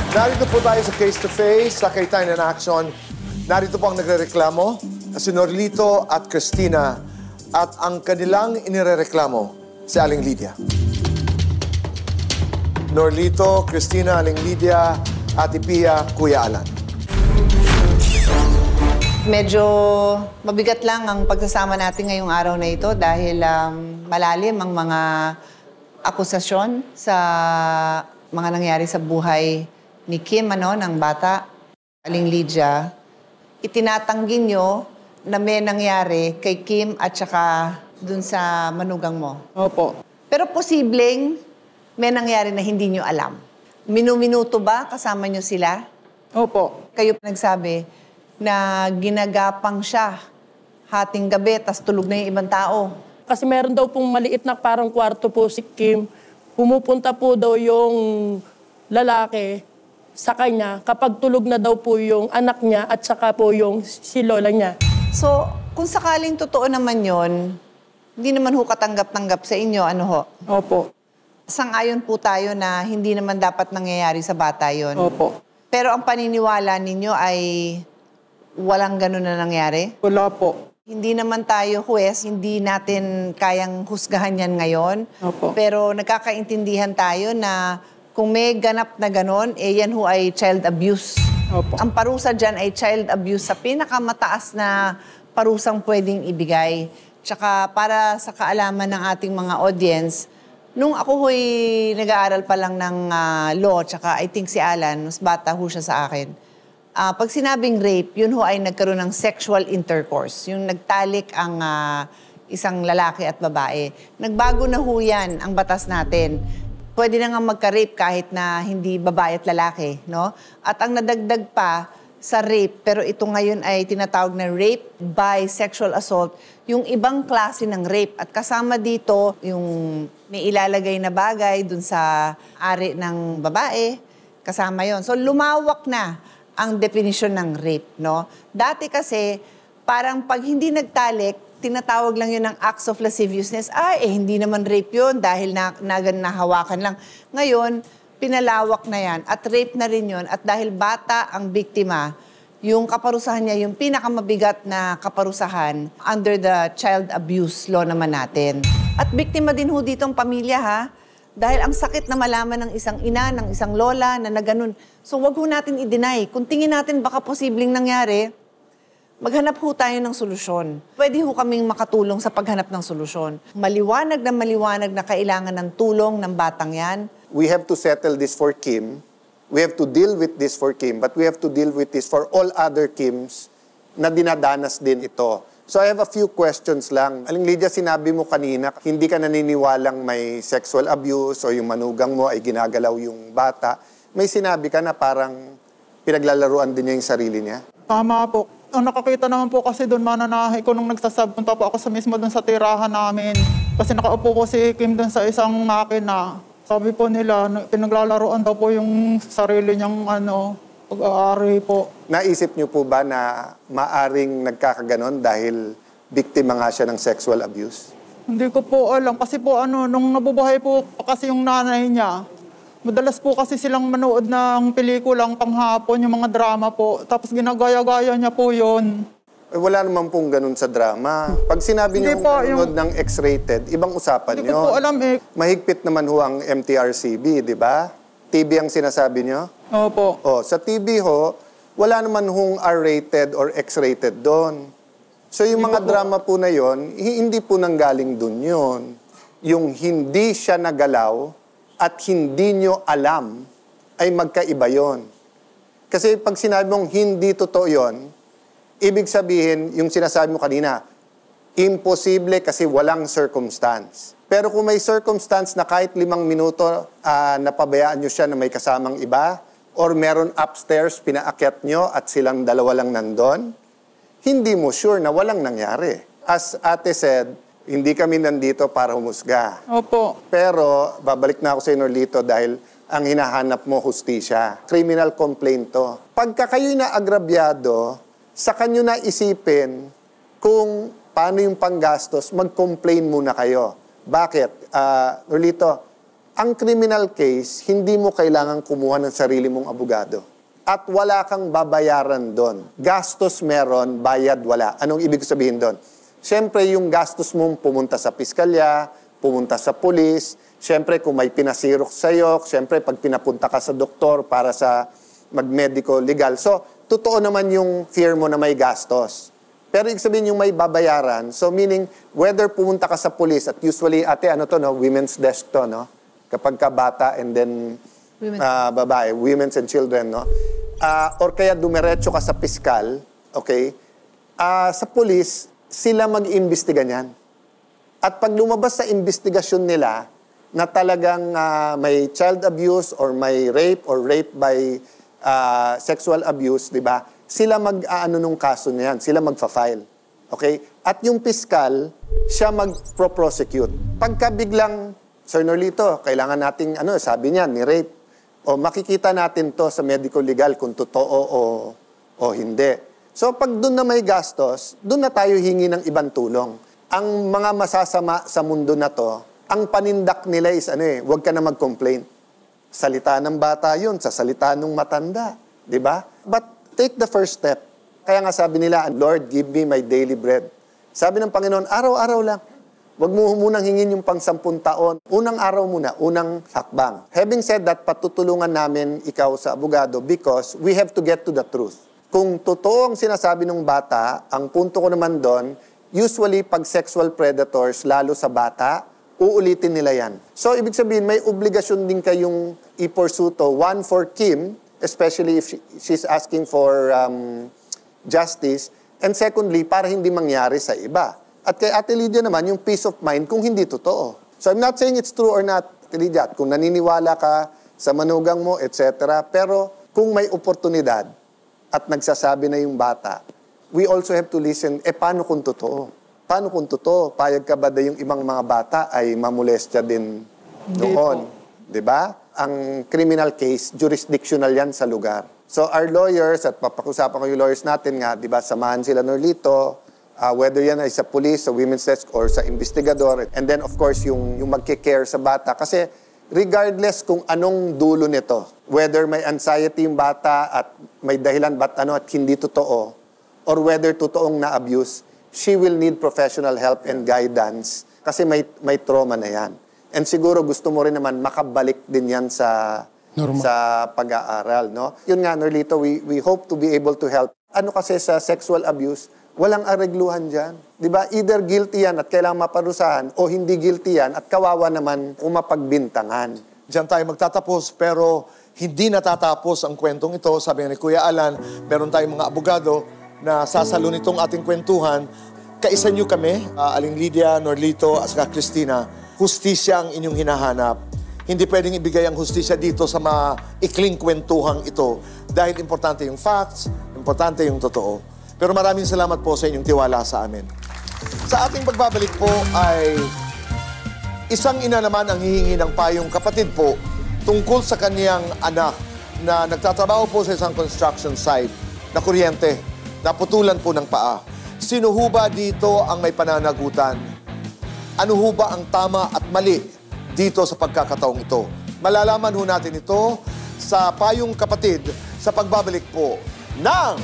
Narito po tayo sa face-to-face, sa Kaytayan in Action. Narito po ang nagrereklamo, si Norlito at Cristina. At ang kanilang inirereklamo, si Aling Lydia. Norlito, Cristina, Aling Lydia, Ate Pia, Kuya Alan. Medyo mabigat lang ang pagsasama natin ngayong araw na ito dahil malalim ang mga akusasyon sa mga nangyari sa buhay ni Kim, ng bata. Aling Lydia, itinatanggi nyo na may nangyari kay Kim at saka dun sa manugang mo. Opo. Pero posibleng may nangyari na hindi nyo alam. Minuminuto ba kasama nyo sila? Opo. Kayo nagsabi na ginagapang siya hating gabi, tas tulog na yung ibang tao. Kasi meron daw pong maliit na parang kwarto po si Kim. Pumupunta po daw yung lalaki sa kanya kapag tulog na daw po yung anak niya at saka po yung si lola niya. So, kung sakaling totoo naman yon, hindi naman ho katanggap-tanggap sa inyo, Opo. Sang-ayon po tayo na hindi naman dapat nangyayari sa bata yon. Opo. Pero ang paniniwala ninyo ay walang ganun na nangyari? Wala po. Hindi naman tayo huwes, hindi natin kayang husgahan yan ngayon. Opo. Pero nagkakaintindihan tayo na kung may ganap na ganon, yan ho ay child abuse. Opo. Ang parusa dyan ay child abuse sa pinakamataas na parusang pwedeng ibigay. Tsaka para sa kaalaman ng ating mga audience, nung ako ho'y nag-aaral pa lang ng law, tsaka I think si Alan, mas bata ho siya sa akin. Pag sinabing rape, yun ho ay nagkaroon ng sexual intercourse. Yung nagtalik ang isang lalaki at babae. Nagbago na ho yan ang batas natin. Pwede na nga magka-rape kahit na hindi babae at lalaki, no? At ang nadagdag pa sa rape, pero ito ngayon ay tinatawag na rape by sexual assault, yung ibang klase ng rape. At kasama dito yung may ilalagay na bagay dun sa ari ng babae, kasama yon. So lumawak na ang definisyon ng rape, no? Dati kasi, parang pag hindi nagtalik, tinatawag lang yun ng acts of lasciviousness. Hindi naman rape yun dahil nahawakan lang. Ngayon, pinalawak na yan at rape na rin yun. At dahil bata ang biktima, yung kaparusahan niya, yung pinakamabigat na kaparusahan under the child abuse law naman natin. At biktima din ho dito ang pamilya, ha? Dahil ang sakit na malaman ng isang ina, ng isang lola na naganon. So wag ho natin i-deny. Kung tingin natin baka posibleng nangyari, maghanap ho tayo ng solusyon. Pwede ho kaming makatulong sa paghanap ng solusyon. Maliwanag na kailangan ng tulong ng batang yan. We have to settle this for Kim. We have to deal with this for Kim, but we have to deal with this for all other Kims na dinadanas din ito. So I have a few questions lang. Aling Lydia, sinabi mo kanina, hindi ka naniniwalang may sexual abuse o yung manugang mo ay ginagalaw yung bata. May sinabi ka na parang pinaglalaruan din niya yung sarili niya? Tama po. Ang nakakita naman po kasi doon mananahi ko nung punta po ako sa mismo doon sa tirahan namin. Kasi nakaupo po si Kim doon sa isang makina. Sabi po nila, pinaglalaruan daw po yung sarili niyang pag-aari po. Naisip niyo po ba na maaring nagkakaganon dahil biktima nga siya ng sexual abuse? Hindi ko po alam. Kasi po nung nabubuhay po kasi yung nanay niya, madalas po kasi silang manood ng pelikulang panghapon, yung mga drama po. Tapos ginagaya-gaya niya po yun. Wala naman pong ganun sa drama. Pag sinabi niyo manood ng X-rated, ibang usapan Hindi ko po alam eh. Mahigpit naman ho ang MTRCB, di ba? TV ang sinasabi niyo? Opo. Sa TV ho, wala naman hong R-rated or X-rated doon. So yung mga drama po na yon, hindi po nanggaling doon yun. Yung hindi siya nagalaw at hindi nyo alam ay magkaiba yon. Kasi pag sinabi mong hindi totoo yon, ibig sabihin, yung sinasabi mo kanina, imposible kasi walang circumstance. Pero kung may circumstance na kahit 5 minuto napabayaan nyo siya na may kasamang iba, or meron upstairs, pinaakyat nyo at silang dalawa lang nandun, hindi mo sure na walang nangyari. As ate said, hindi kami nandito para humusga. Opo. Pero babalik na ako sa Norlito dahil ang hinahanap mo, hustisya. Criminal complaint to. Pagka kayo'y naagrabyado, sa kanyo na isipin kung paano yung panggastos, mag-complain muna kayo. Bakit? Norlito, Ang criminal case, hindi mo kailangan kumuha ng sarili mong abogado. At wala kang babayaran doon. Gastos meron, bayad wala. Anong ibig sabihin doon? Siyempre, yung gastos mong pumunta sa piskalya, pumunta sa pulis, siyempre kung may pinasirok sa'yo, siyempre pag pinapunta ka sa doktor para sa mag-medico legal. So, totoo naman yung fear mo na may gastos. Pero ibig sabihin yung may babayaran, so meaning, whether pumunta ka sa pulis, at usually, ate, ano to, no? Women's desk to, no? Kapag ka bata and then babae, women's and children, no? Or kaya dumiretso ka sa piskal, okay? Sa pulis, sila mag-imbestiga niyan. At pag lumabas sa investigasyon nila na talagang may child abuse or may rape or rape by sexual abuse, di ba? Sila mag-aano nung kaso niyan, sila magfa-file. Okay? At yung piskal, siya mag-prosecute. Pagka biglang, Sir Norlito, kailangan nating, sabi niya, ni-rape. O makikita natin to sa medical legal kung totoo o hindi. So pag doon na may gastos, doon na tayo hingi ng ibang tulong. Ang mga masasama sa mundo na to, ang panindak nila is huwag ka na mag-complain. Salita ng bata yun, sa salita ng matanda. Di ba? But take the first step. Kaya nga sabi nila, Lord, give me my daily bread. Sabi ng Panginoon, araw-araw lang. Huwag mo munang hingin yung pang 10 taon. Unang araw muna, unang hakbang. Having said that, patutulungan namin ikaw sa abogado because we have to get to the truth. Kung totoo ang sinasabi ng bata, ang punto ko naman doon, usually pag sexual predators, lalo sa bata, uulitin nila yan. So, ibig sabihin, may obligasyon din kayong i-pursue to. One, for Kim, especially if she's asking for justice. And secondly, para hindi mangyari sa iba. At kay Ate Lydia naman, yung peace of mind kung hindi totoo. So I'm not saying it's true or not, Ate Lydia. Kung naniniwala ka sa manugang mo, etc. Pero kung may oportunidad at nagsasabi na yung bata, we also have to listen, paano kung totoo? Paano kung totoo? Payag ka ba na yung ibang mga bata ay mamolestya din noon? Diba? Ang criminal case, jurisdictional yan sa lugar. So our lawyers, at papakusapan ko yung lawyers natin nga, diba, samahan sila Norlito, whether yan ay sa police, sa women's desk, or sa investigador. And then, of course, yung magkikare sa bata. Kasi regardless kung anong dulo nito, whether may anxiety yung bata at may dahilan at hindi totoo, or whether totoong na-abuse, she will need professional help and guidance kasi may trauma na yan. And siguro gusto mo rin naman makabalik din yan sa pag-aaral. No? Yun nga, Norlito, we hope to be able to help. Ano kasi sa sexual abuse, walang aregluhan dyan. Diba? Either guilty yan at kailangang maparusahan o hindi guilty yan at kawawa naman kung mapagbintangan. Diyan tayo magtatapos pero hindi natatapos ang kwentong ito. Sabi ni Kuya Alan, meron tayong mga abogado na sasalo nitong ating kwentuhan. Kaisa niyo kami, Aling Lydia, Norlito, at saka Christina, hustisya ang inyong hinahanap. Hindi pwedeng ibigay ang hustisya dito sa maikling kwentuhang ito dahil importante yung facts, importante yung totoo. Pero maraming salamat po sa inyong tiwala sa amin. Sa ating pagbabalik po ay isang ina naman ang hihingi ng payong kapatid po tungkol sa kaniyang anak na nagtatrabaho po sa isang construction site na kuryente, naputulan po ng paa. Sino ho ba dito ang may pananagutan? Ano ho ba ang tama at mali dito sa pagkakataong ito? Malalaman ho natin ito sa payong kapatid sa pagbabalik po ng...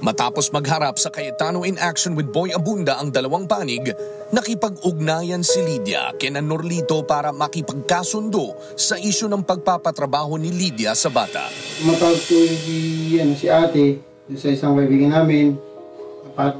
Matapos magharap sa Cayetano in Action with Boy Abunda ang dalawang panig, nakipag-ugnayan si Lydia kina Norlito para makipagkasundo sa isyu ng pagpapatrabaho ni Lydia sa bata. Matawag po si ate sa isang kaibigan namin para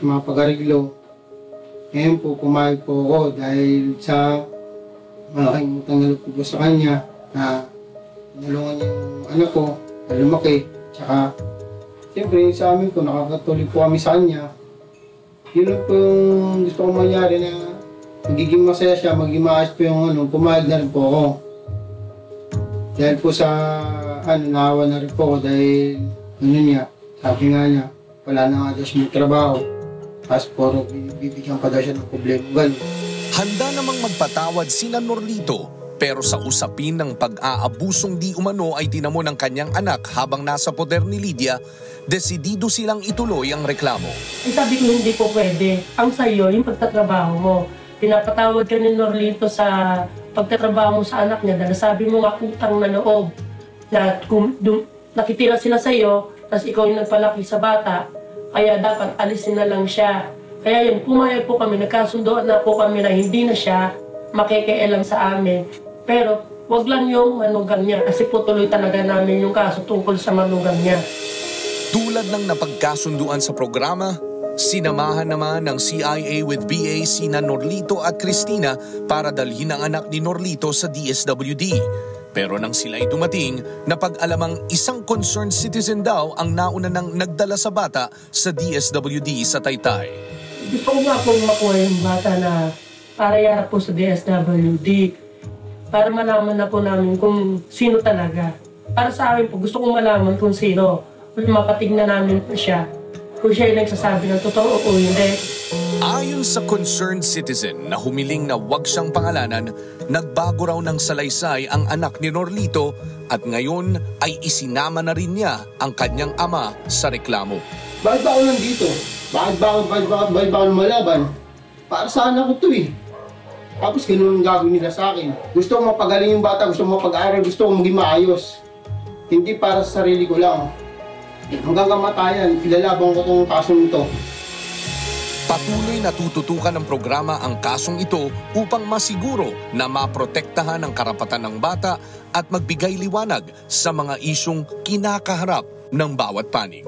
mapag-ariglo. Ngayon po, pumayag po ako dahil sa malaking tanggap po sa kanya na tinulungan yung anak ko na lumaki. Tsaka, siyempre sa amin po, nakakatuloy po kami sa kanya. Yun lang po yung gusto kong mangyari na magiging masaya siya, magiging maayos po yung pumayag na rin po ako. Dahil po sa naawa na rin po ako dahil niya, sabi nga niya, wala na nga daw siya trabaho. Tapos puro bibigyan pa daw siya ng problema. Handa namang magpatawad sina Norlito Pero sa usapin ng pag-aabusong di umano ay tinamo ng kanyang anak habang nasa poder ni Lydia, desidido silang ituloy ang reklamo. Sabi ko hindi po pwede. Ang sayo, yung pagtatrabaho mo. Pinapatawad ka ni Norlito sa pagtatrabaho mo sa anak niya dahil sabi mo nga utang na loob. Na nakitira sila sa'yo, tapos ikaw yung nagpalaki sa bata, kaya dapat alisin na lang siya. Kaya yun, pumayag po kami, nagkasundoan na po kami na hindi na siya makikialam sa amin. Pero wag lang yung manugang niya kasi po tuloy talaga namin yung kaso tungkol sa manugang niya. Tulad ng napagkasunduan sa programa, sinamahan naman ng CIA with BA sina Norlito at Cristina para dalhin ang anak ni Norlito sa DSWD. Pero nang sila'y dumating, napag-alamang isang concerned citizen daw ang nauna nang nagdala sa bata sa DSWD sa Taytay. Gusto ko nga pong makuha yung bata na para yan po sa DSWD. Para malaman na po namin kung sino talaga. Para sa amin po, gusto kong malaman kung sino. Kung mapatignan namin po siya. Kung siya yung nagsasabi ng totoo o hindi. Ayon sa concerned citizen na humiling na wag siyang pangalanan, nagbago raw ng salaysay ang anak ni Norlito at ngayon ay isinama na rin niya ang kanyang ama sa reklamo. Bakit ba ako nandito? Bakit ba ako lumalaban? Para sa anak ko to eh. Tapos ganun ang gagawin nila sa akin. Gusto kong mapagaling yung bata, gusto kong mapag-aral, gusto kong maging maayos. Hindi para sa sarili ko lang. Hanggang kamatayan, ilalabang ko itong kasong ito. Patuloy na tututukan ng programa ang kasong ito upang masiguro na maprotektahan ang karapatan ng bata at magbigay liwanag sa mga isyong kinakaharap ng bawat panig.